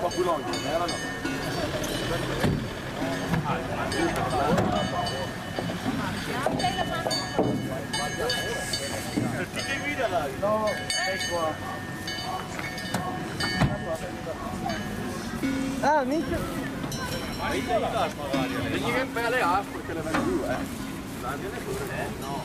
Qualcuno non erano. Che guida dai? No, ecco. Ah, mica. Vedi che belle acque che le vengono giù, no.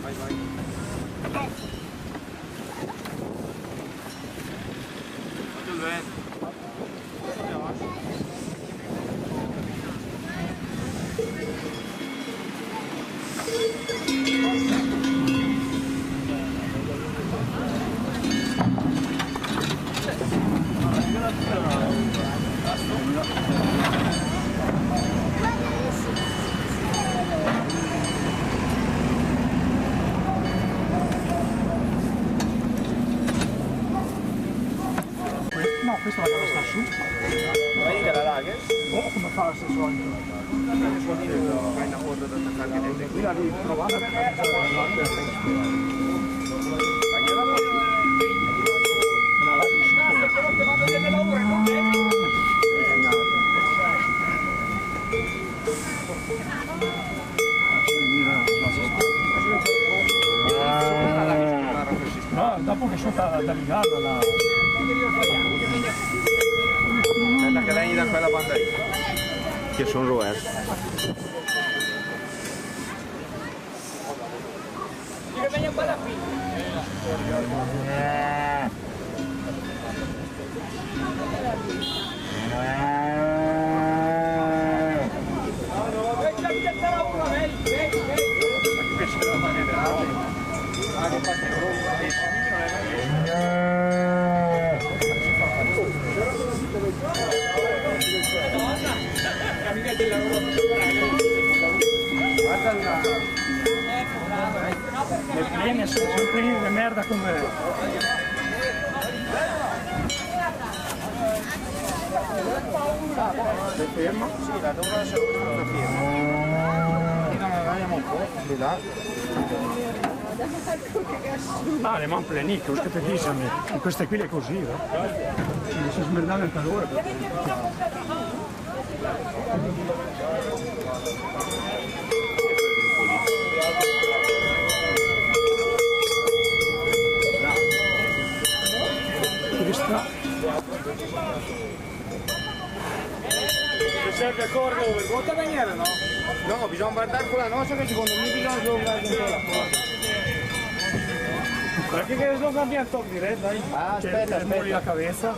Vai, vai. Guarda il vento. No, questa la devo stare su. Vedi che la laghe? Oh, come fa lo stesso anche? Fai una foto da attaccare dentro. Qui la devi provare a no, dopo che sono da ligarla la... Aspetta che vieni da quella banda lì. Che sono rovescio. Che venga qua da qui. Le piene sono sempre di merda come... Sei fermo? Sì, la dovrò essere ferma. Andiamo un po', di là. Ah, le man plenicche, che te dice a me. Queste qui le così, no? Mi si smerdava il calore. Se serve a correre over, quanta maniera no? No, bisogna guardare quella nostra che secondo me bisogna guardare un po' la cosa. Perché che non cambia il top diretto, dai? Ah, aspetta, aspetta. La cabeza.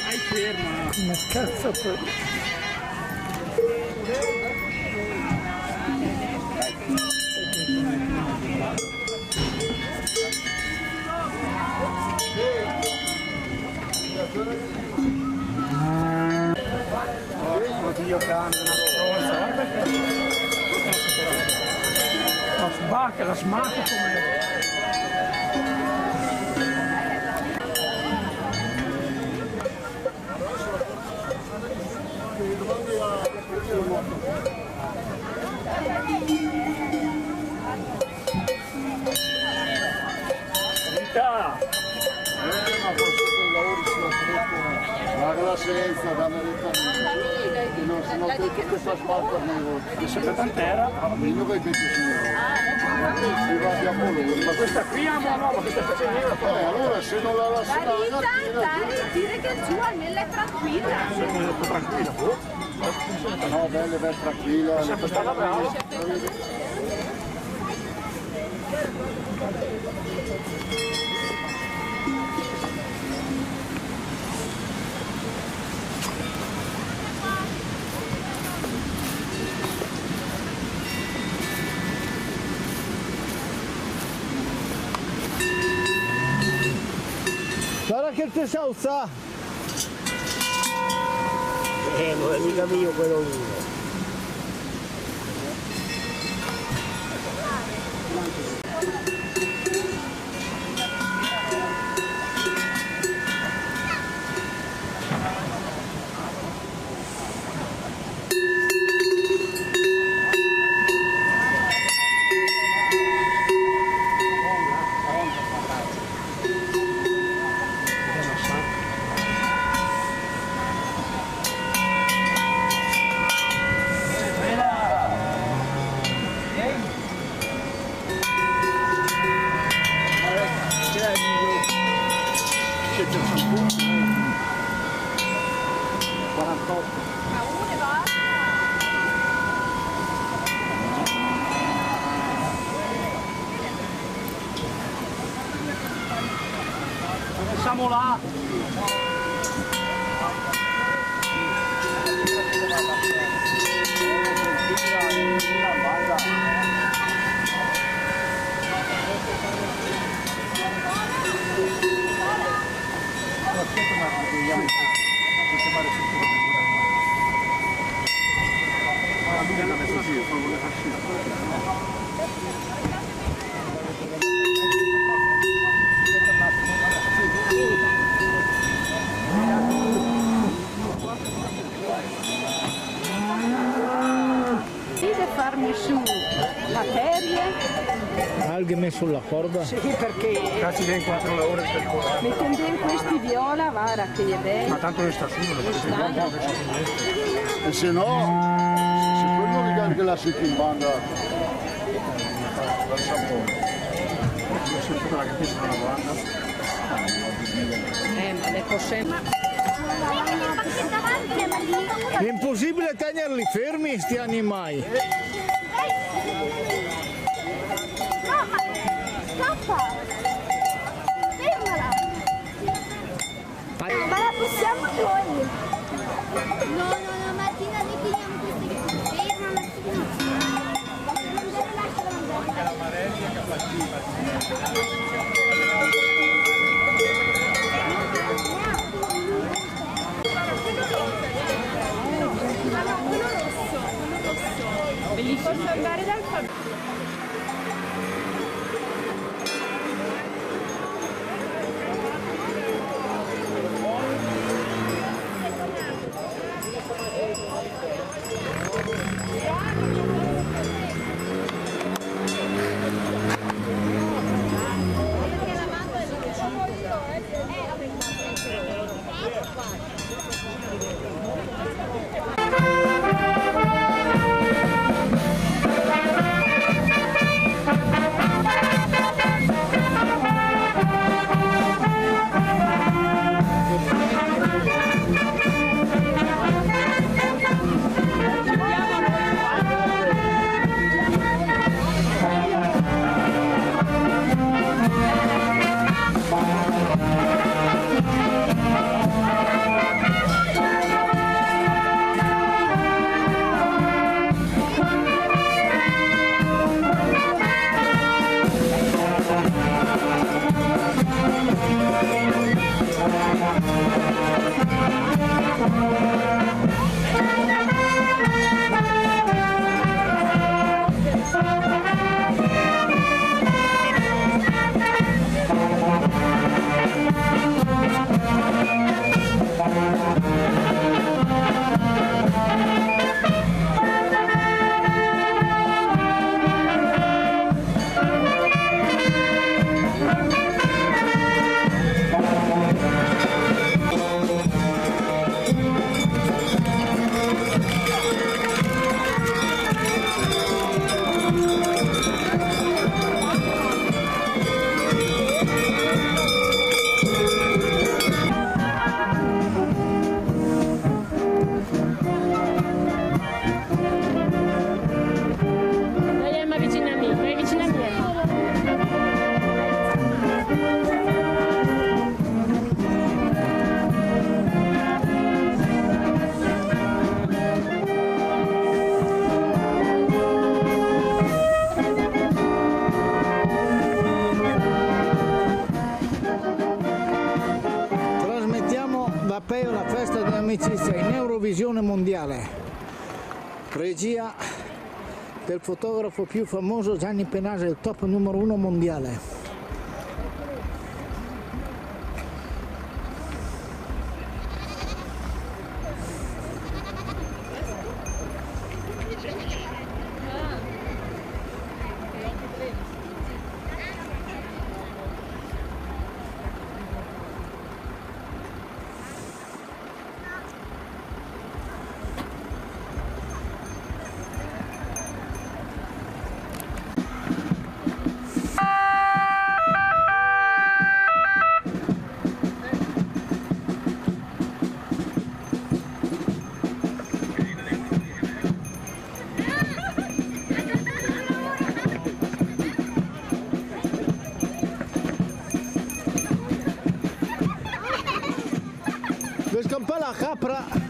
Hai ferma. Ma cazzo poi. Oddio cambia una stronza, guarda che... La sbacca, la smacca come... Ma forse quei lavori sono freschi. La glasenza da americani. Se no che fa smalto arrivo. Che sempre tant'era. Io che dico si va a Bologna. Ma questa qui amo no, ma questa facendo allora se non la lasci dire che giù almeno è tranquilla. tranquilla. no, belle, ben tranquilla. Sempre stata brava. te sa alzare. Non è mica mio quello lì. Siamo là! Deve farmi su materie. Alghe sulla corda. Sì, perché Cazzi dei 4 ore per colare. mettendo in questi viola, guarda che è bello. Ma tanto ne sta su, non lo E se no, se quello li anche la siete in banda, dal sapore. Io sono tutta la capisco una banda. Ma le posso È impossibile tenerli fermi sti animali. Scappa! Fermala! Ma la possiamo noi? No, Martina, noi pigliamo queste che fermala, Bellissimo. Posso andare dal Regia del fotografo più famoso Gianni Penasa, il top numero 1 mondiale. Dove scampa la capra?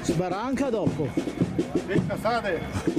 Sbaranca dopo. Passate!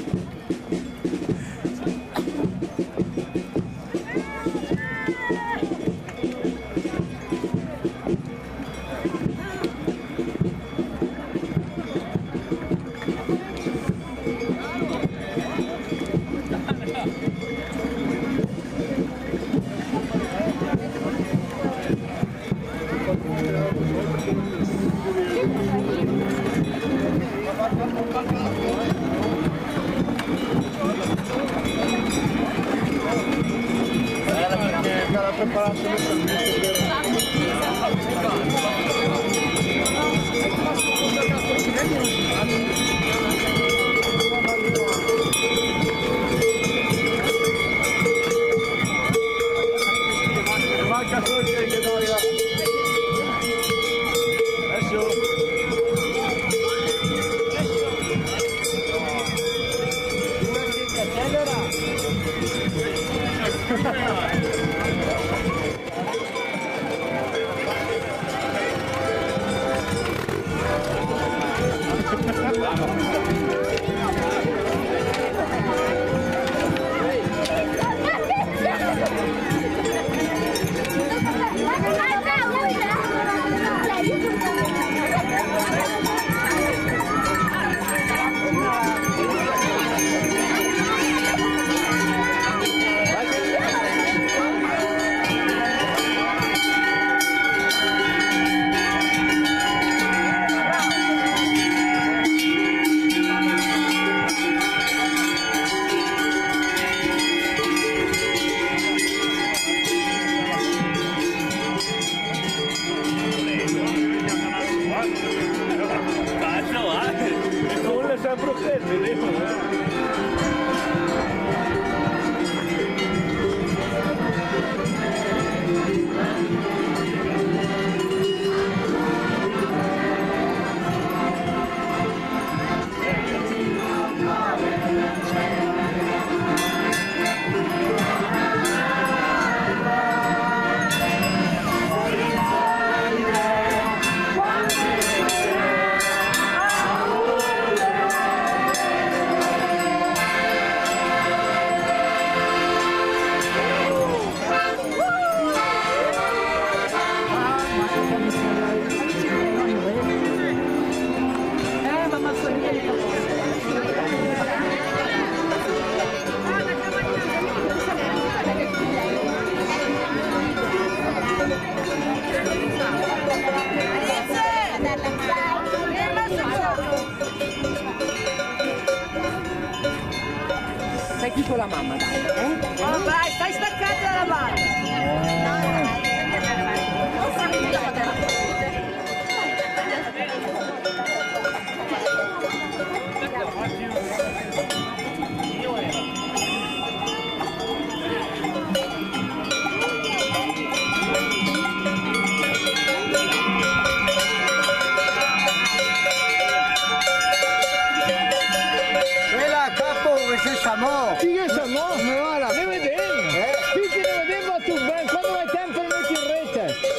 Stai qui con la mamma, dai, Oh, vai, stai staccando dalla banda. Samo! Chi che siamo? Come va la Ne vediamo! Sì che ne vediamo tu bene, quando hai tempo li metti in rete!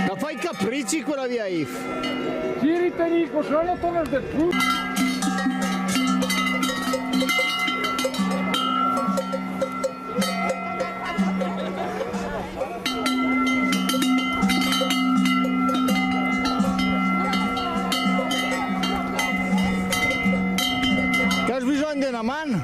Ma fai capricci quella via IF! Giri Nico, solo tomas de fruit. Che hai bisogno di una mano?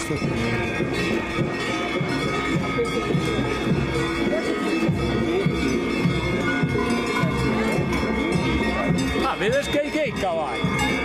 questo qui. Ah, vedi che cavallo!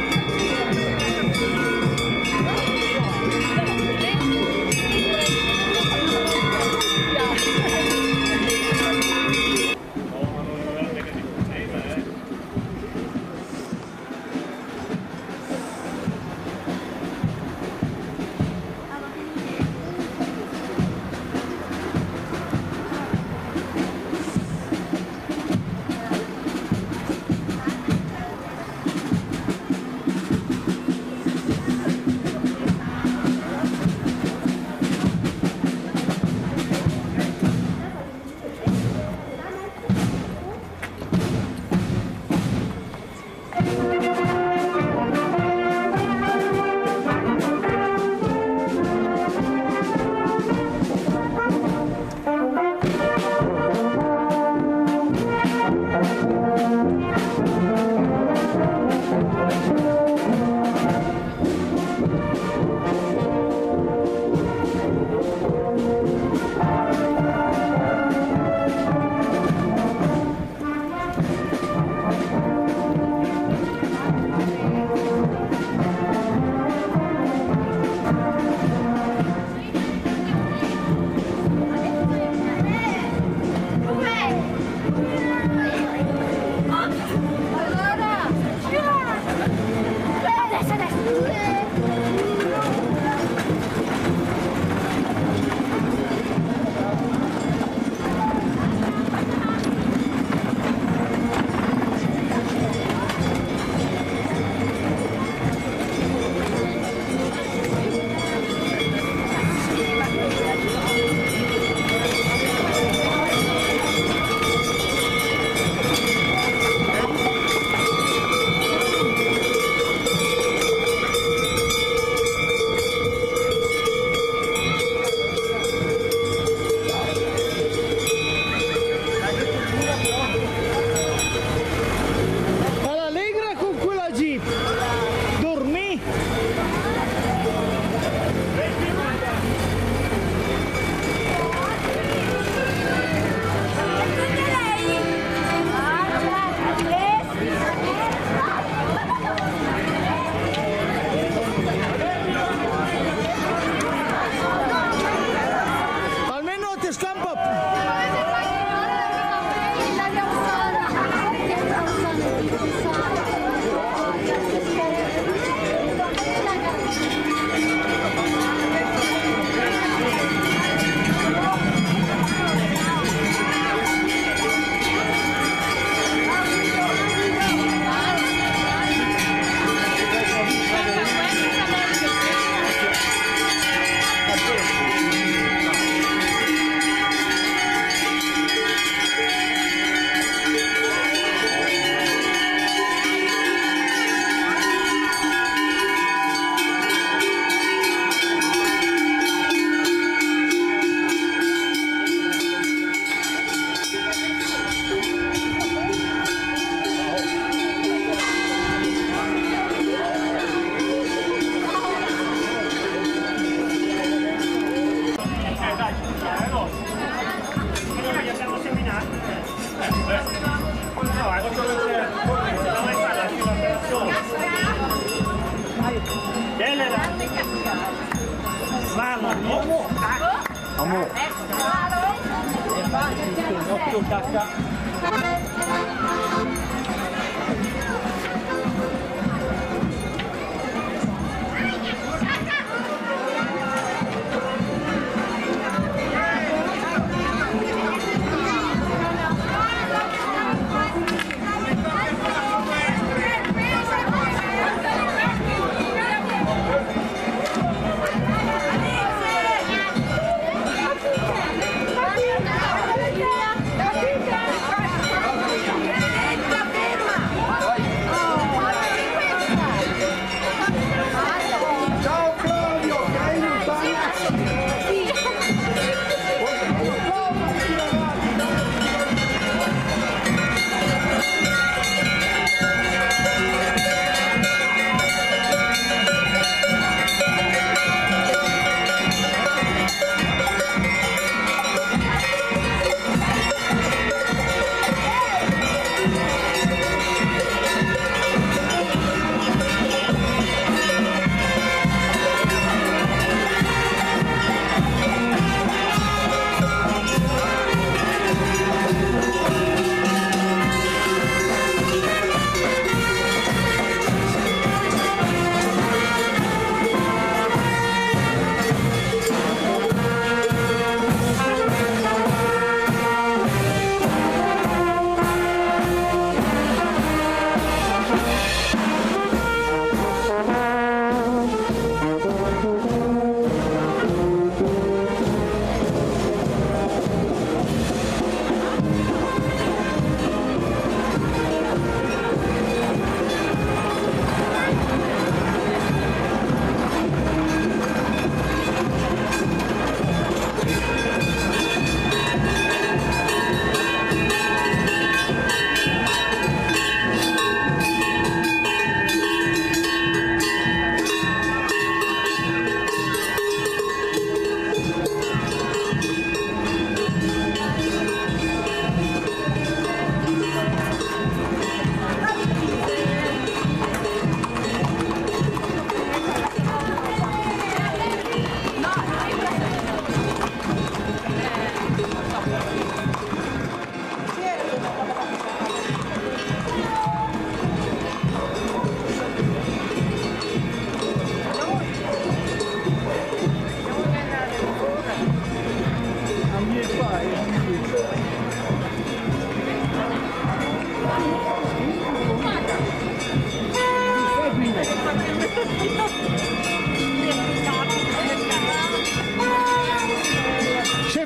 Se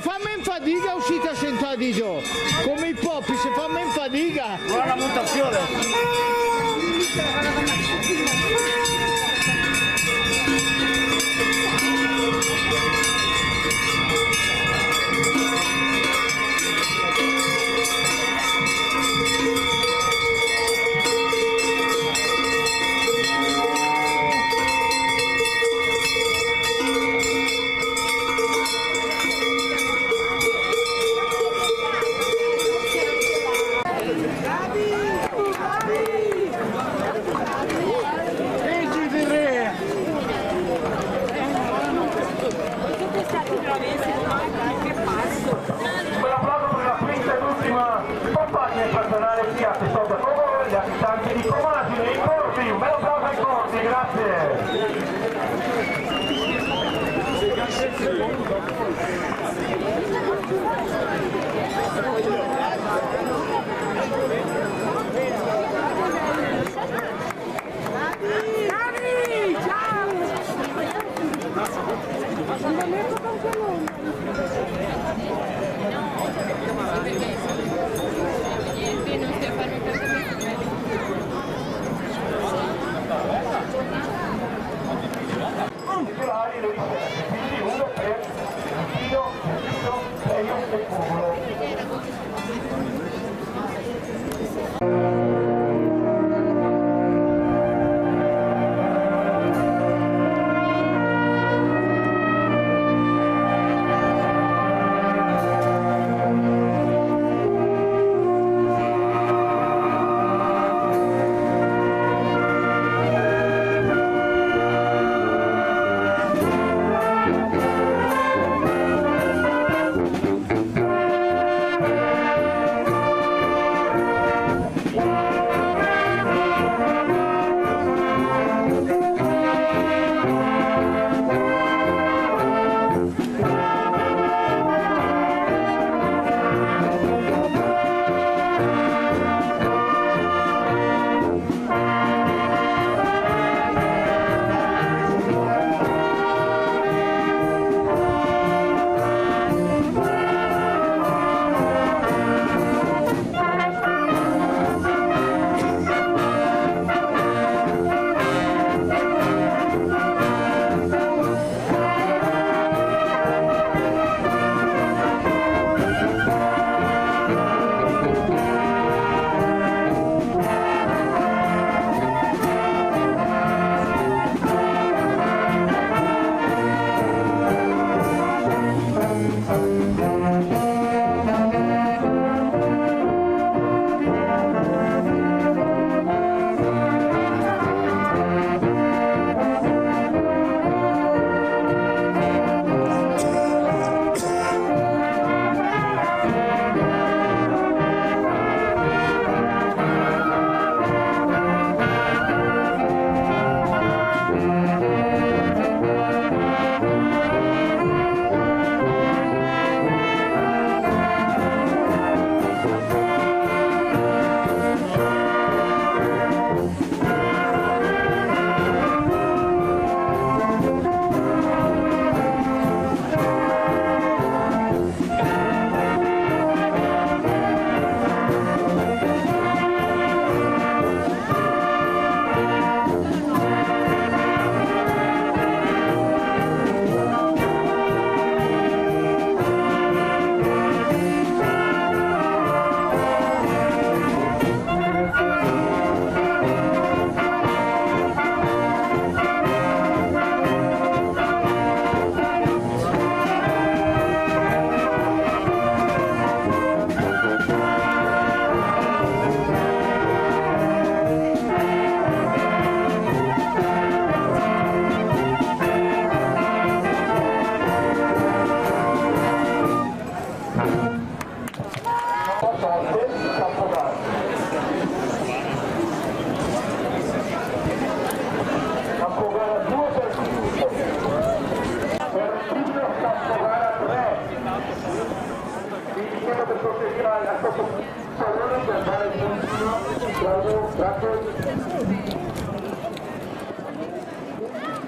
fammi in fatica uscite a Sent'Adigio, come i poppi, se fammi in fatica. Buona mutazione! Compagni e personale Fiat sotto loro, gli abitanti di Comagine, i corsi, un bel applauso ai corsi, grazie. Funzionali lo rispetto, quindi uno per Dio, e io e culo. Yeah. vai a questo pallone per andare in puntino, bravo, grazie.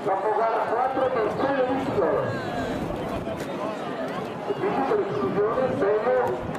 Dopo gara 4 per Celestino. Quindi per l'esclusione, bello.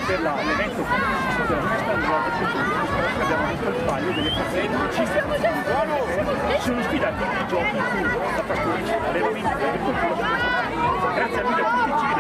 per l'evento della festa abbiamo avuto il paio delle persone che sono sfidati nei giochi da pastorici allevamenti di agricoltura. Grazie mille a tutti i civili.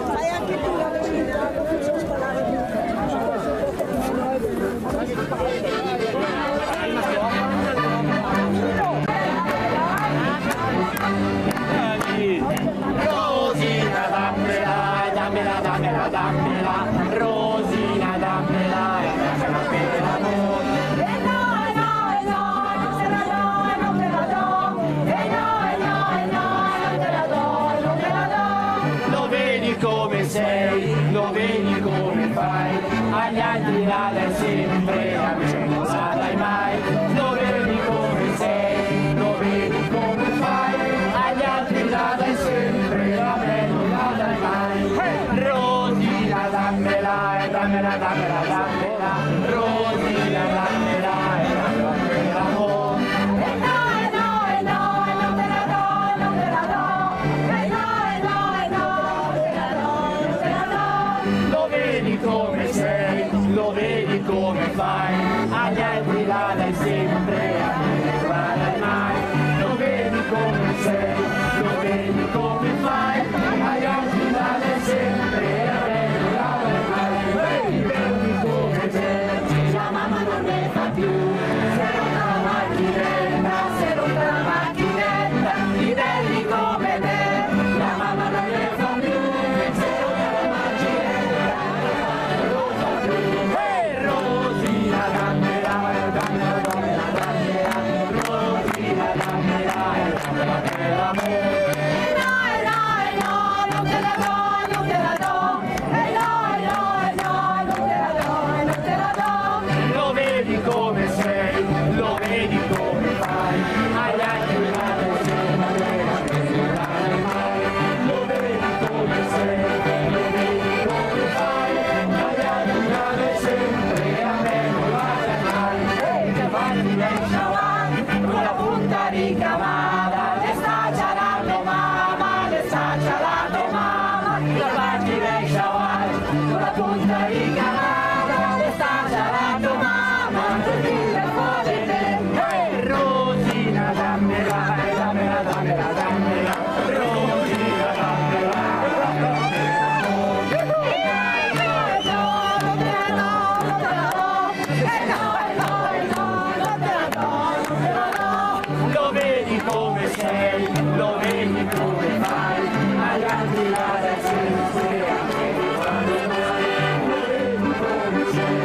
Fai anche tu la dammela, dammela, Rosina, dammela, e dammela per l'amore. E no, non te la do, non te la do. E no, non te la do, non te la do. Lo vedi come sei, lo vedi come fai, agli altri la dai sempre, a me non la dai mai. Lo vedi come sei, lo vedi come fai, agli altri la dai sempre, a me non la dai mai. Rosina, dammela, e dammela, dammela, dammela, Rosina, dammela, e dammela per l'amore. E no, non te la do, non te la do. E no, non te la do, non te la do. Lo vedi come sei, lo vedi come fai, agli altri la dai sempre, a me non la dai mai. Lo vedi come sei, lo vedi come fai, agli altri la dai sempre, a me non la dai mai. Vedi come sei, la mamma non ne fa più, se rotta la macchinetta, se rotta la macchinetta, i belli come te, la mamma non ne fa più, se rotta la macchinetta, non lo fa più. Rosina, dammela, dammela, dammela, dammela, Rosina, dammela, dammela per l'amore. No, non te la do, non te la do. E no, non te la do, non te la do. Lo vedi come sei, lo vedi come fai, agli altri la dai sempre, a me non la dai mai. Lo vedi come sei, lo vedi come fai, agli altri la dai sempre, a me non la dai mai. Che fatti del shawan, con la punta ricamata, le sta cialando mamma, le sta cialando mamma. Che fatti del shawan, con la punta ricamata, le sta cialando mamma, tutti le fuori te. Rosina, dammela, dammela, dammela, dammela, Rosina, dammela, dammela per l'amore. No, non te la do, non te la do. E no, non te la do, non te la do. Lo vedi come sei, lo vedi come fai, agli altri la dai sempre, a me non la dai mai. Lo vedi come sei.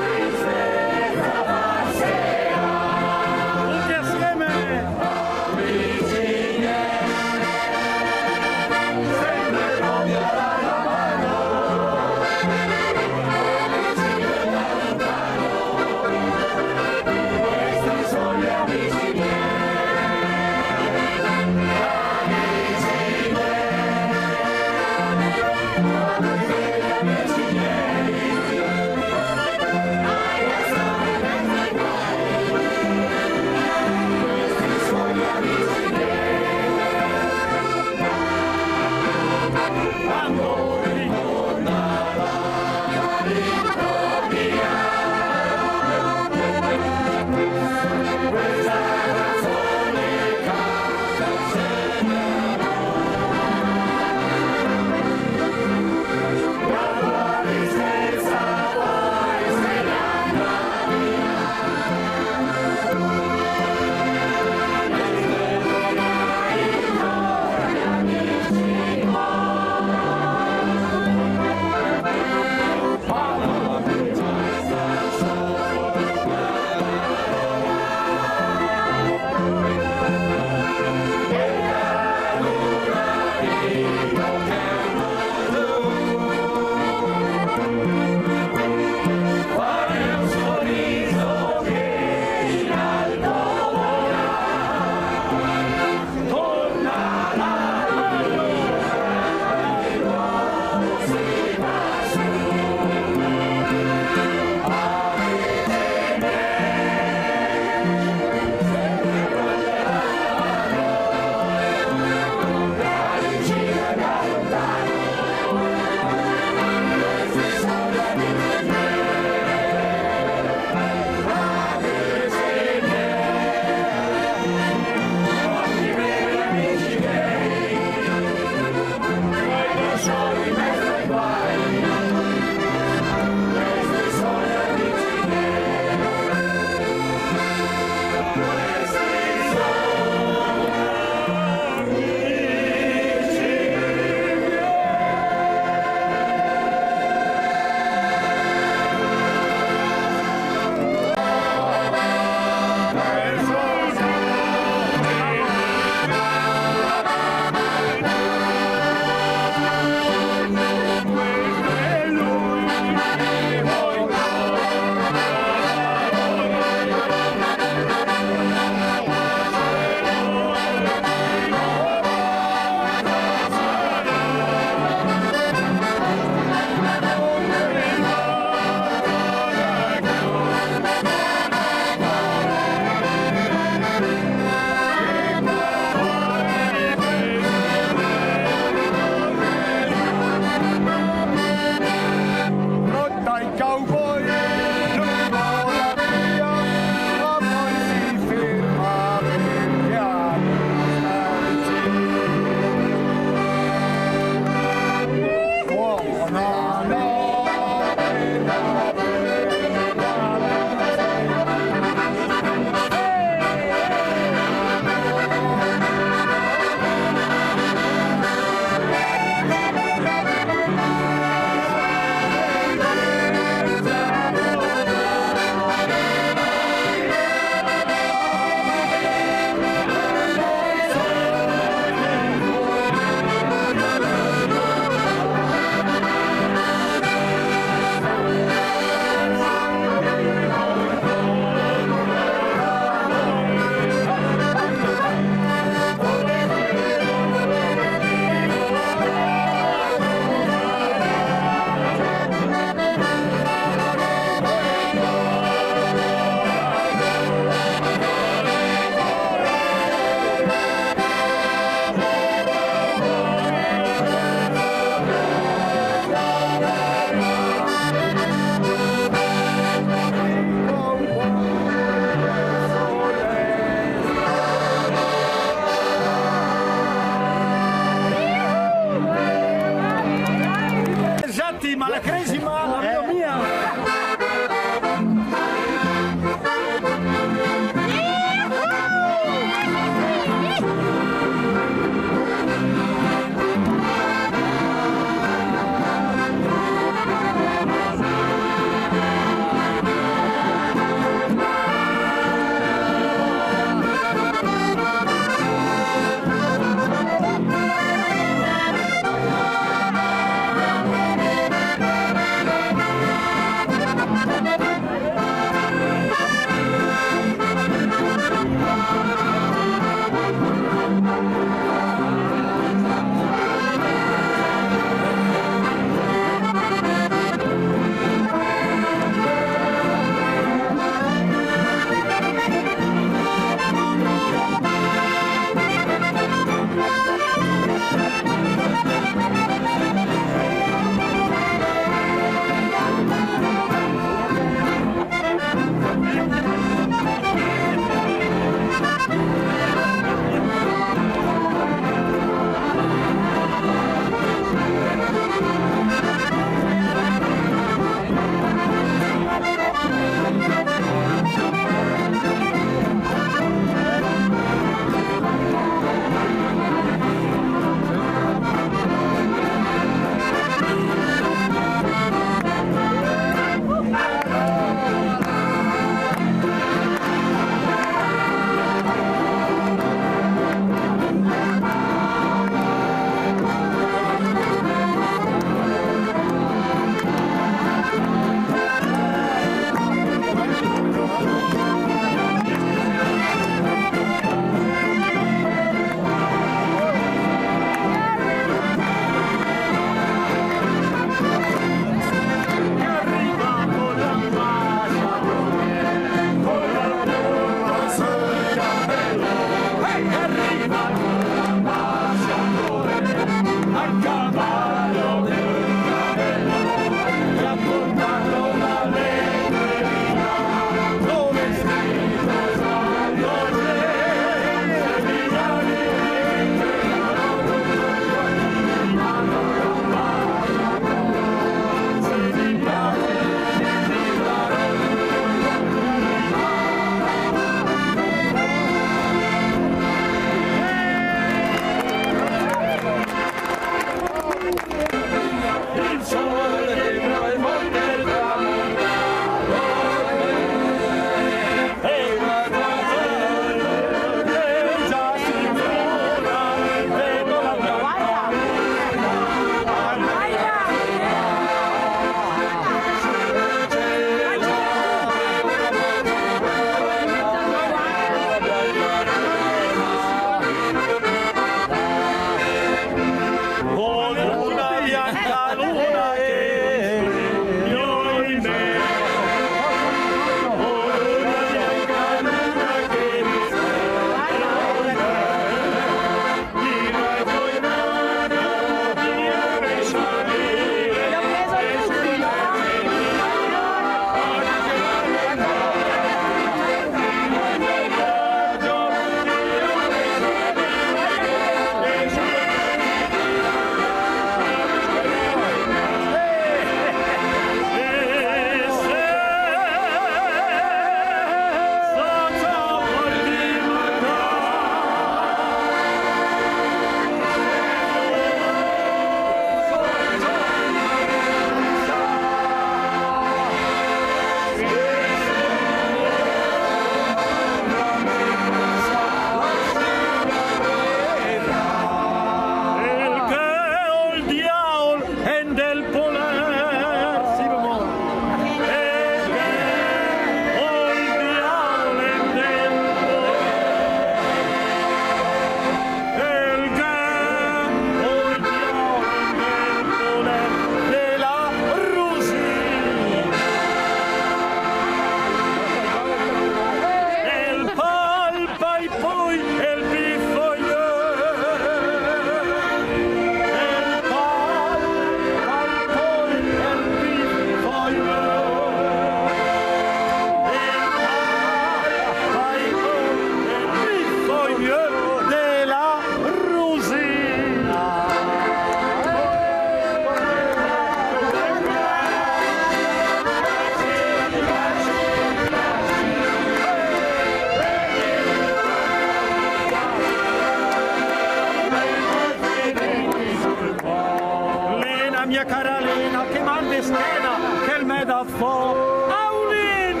mia cara Lena, che mal di scena, che il me da fo. Aulin!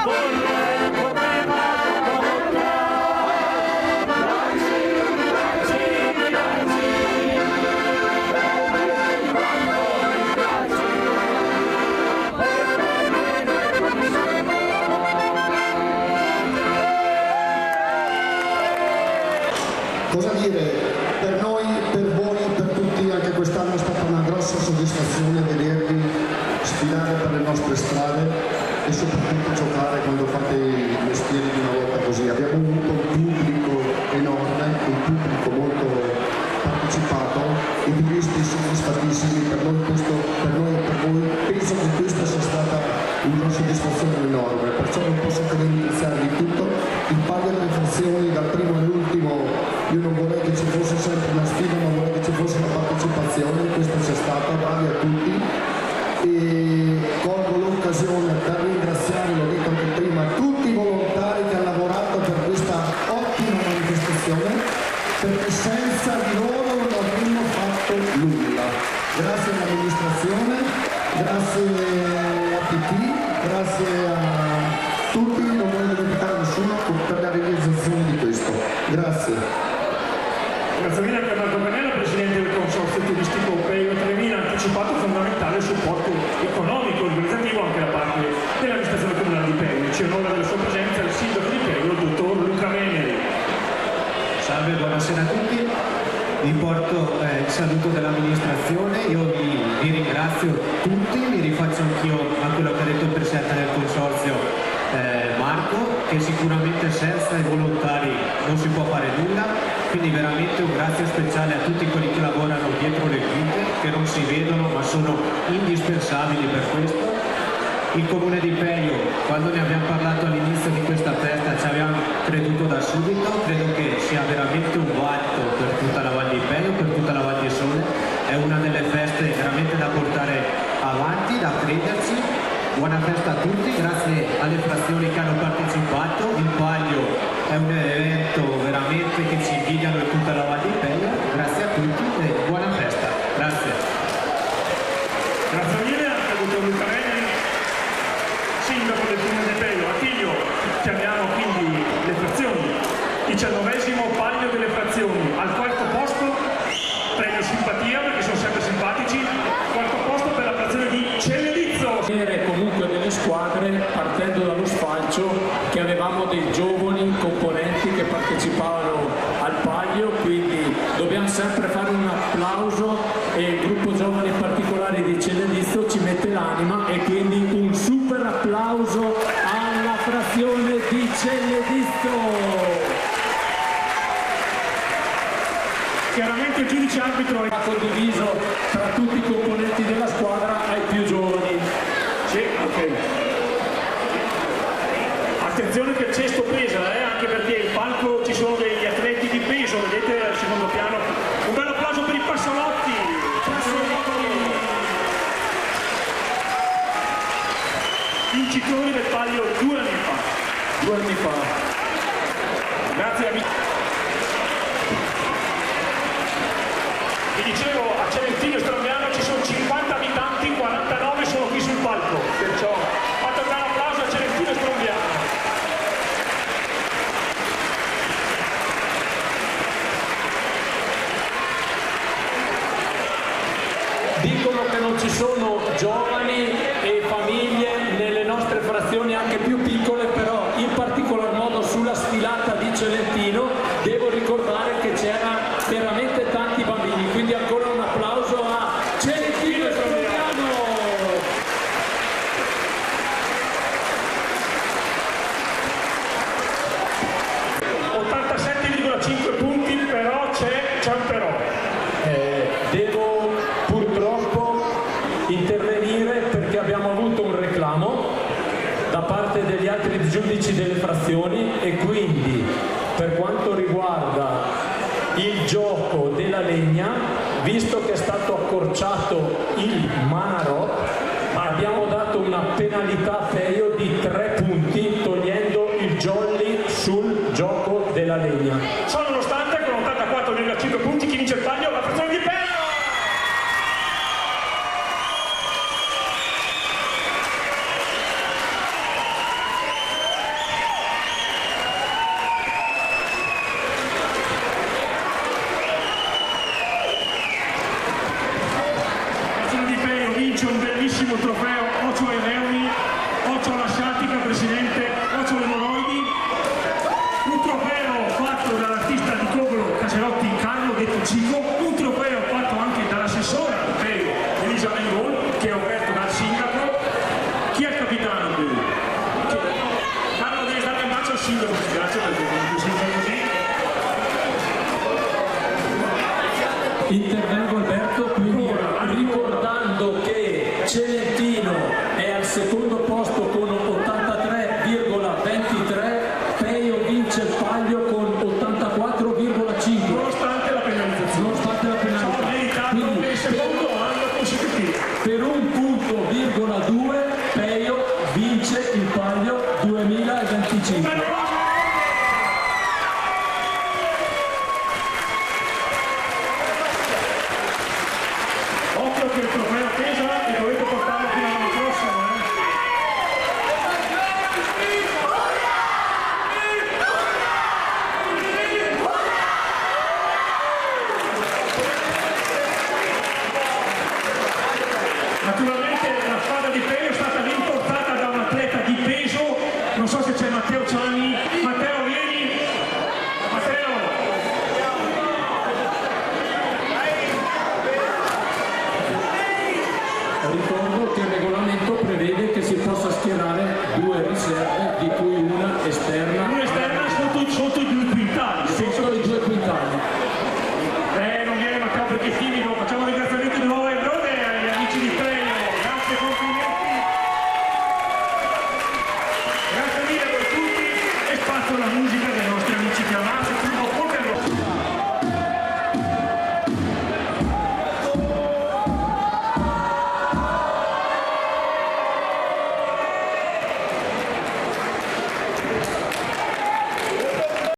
Vorrei poterla Cosa dire per noi, per voi, per tutti, anche quest'anno è stata una grossa soddisfazione vedervi sfilare per le nostre strade e soprattutto giocare quando fate i mestieri di una volta così. Abbiamo avuto un pubblico enorme, un pubblico molto partecipato, i turisti soddisfattissimi, per noi e per voi. Penso che questa sia stata una soddisfazione enorme, perciò non posso che ringraziarvi tutto. Il palio delle frazioni dal primo all'ultimo, io non vorrei che ci fosse sempre una sfida, ma vorrei che ci fosse una partecipazione, questa c'è stata, bravi a tutti. E colgo l'occasione per ringraziare, l'ho detto anche prima, tutti i volontari che hanno lavorato per questa ottima manifestazione, perché senza di loro non avremmo fatto nulla. Grazie all'amministrazione, grazie a PT, grazie a tutti, non voglio dimenticare nessuno per la realizzazione di questo. Grazie. Grazie mille anche a Marco Pannella, Presidente del Consorzio Turistico Peio Tremina, ha anticipato fondamentale il supporto economico e organizzativo anche da parte dell'amministrazione comunale di Peio. Ci onora della sua presenza il sindaco di Peio, il dottor Luca Veneri. Salve, buonasera a tutti. Vi porto il saluto dell'amministrazione, io vi ringrazio tutti, mi rifaccio anch'io a quello che ha detto il Presidente del Consorzio Marco, che sicuramente senza i volontari non si può fare nulla, quindi veramente un grazie speciale a tutti quelli che lavorano dietro le quinte, che non si vedono ma sono indispensabili per questo. Il Comune di Peio, quando ne abbiamo parlato all'inizio di questa festa, ci abbiamo creduto da subito, credo che sia veramente un vanto per tutta la Val di Peio, per tutta la Val di Sole, è una delle feste veramente da portare avanti, da crederci. Buona festa a tutti, grazie alle frazioni che hanno partecipato, il Palio è un evento veramente che ci invidiano in tutta la Val di Peio, grazie a tutti e buona festa, grazie. Grazie mille anche al dottor Luca Veneri, sindaco del Comune di Peio. Attilio, chiamiamo quindi le frazioni. 19° Palio delle frazioni, al quarto posto, premio simpatia perché sono sempre simpatici, quarto posto per la frazione di Celledizzo. Comunque delle squadre, partendo dallo sfalcio, che avevamo dei giovani componenti che partecipavano al Palio, quindi dobbiamo sempre fare un applauso e il gruppo giovani in particolare di Celledizzo ci mette l'anima, e quindi un super applauso alla frazione di Celledizzo. Chiaramente il giudice arbitro Ha condiviso tra tutti i componenti della squadra ai più giovani. Sì, ok. Attenzione che il cesto pesa, anche perché il palco ci sono degli atleti di peso, vedete al secondo piano. Un bel applauso per i Passolotti. Vincitori del Palio 2 anni fa. 2 anni fa. Grazie a Vi dicevo, a Celentino e Strombiano ci sono 50 abitanti, 49 sono qui sul palco, perciò fate un gran applauso a Celentino e Strombiano. Dicono che non ci sono giovani e famiglie nelle nostre frazioni anche più piccole, però in particolar modo sulla sfilata di Celentino devo ricordare che c'era veramente tanti bambini, quindi ancora un applauso a Celentino e Strombiano. punti, però c'è un però. Devo purtroppo intervenire perché abbiamo avuto un reclamo da parte degli altri giudici delle frazioni, e quindi per quanto riguarda il gioco della legna, visto che è stato accorciato il Manarò, abbiamo dato una penalità a Peio di 3 punti, togliendo il jolly sul gioco della legna. Sono nonostante con 84,5 punti chi vince il taglio la frazione di Peio. Un bellissimo trofeo Ocio ai Leoni, Ocio alla Sciatica, presidente, Ocio alle Moroidi, un trofeo fatto dall'artista Cico, un trofeo fatto anche dall'assessora Pelo Elisa Mengol, che è offerto dal sindaco. Chi è il capitano? Carlo, devi dare un bacio al sindaco, grazie perché non si fa così. Intervengo Alberto, quindi ricordando che Celentino è al secondo posto con 83,23, Peio vince il palio con 84,5. Nonostante la penalizzazione. Quindi, per il secondo anno consecutivo. Per un punto, virgola 2, Peio vince il palio 2025. Occhio che il trofeo pesa e dovete portarlo fino all'anno prossimo. Naturalmente la spada di Peio è stata rimportata da un atleta di peso, non so se c'è Matteo Ciani. Matteo, vieni! Matteo! Ricordo che il regolamento prevede che si possa schierare 2 riserve, di cui una esterna. Una esterna sotto i due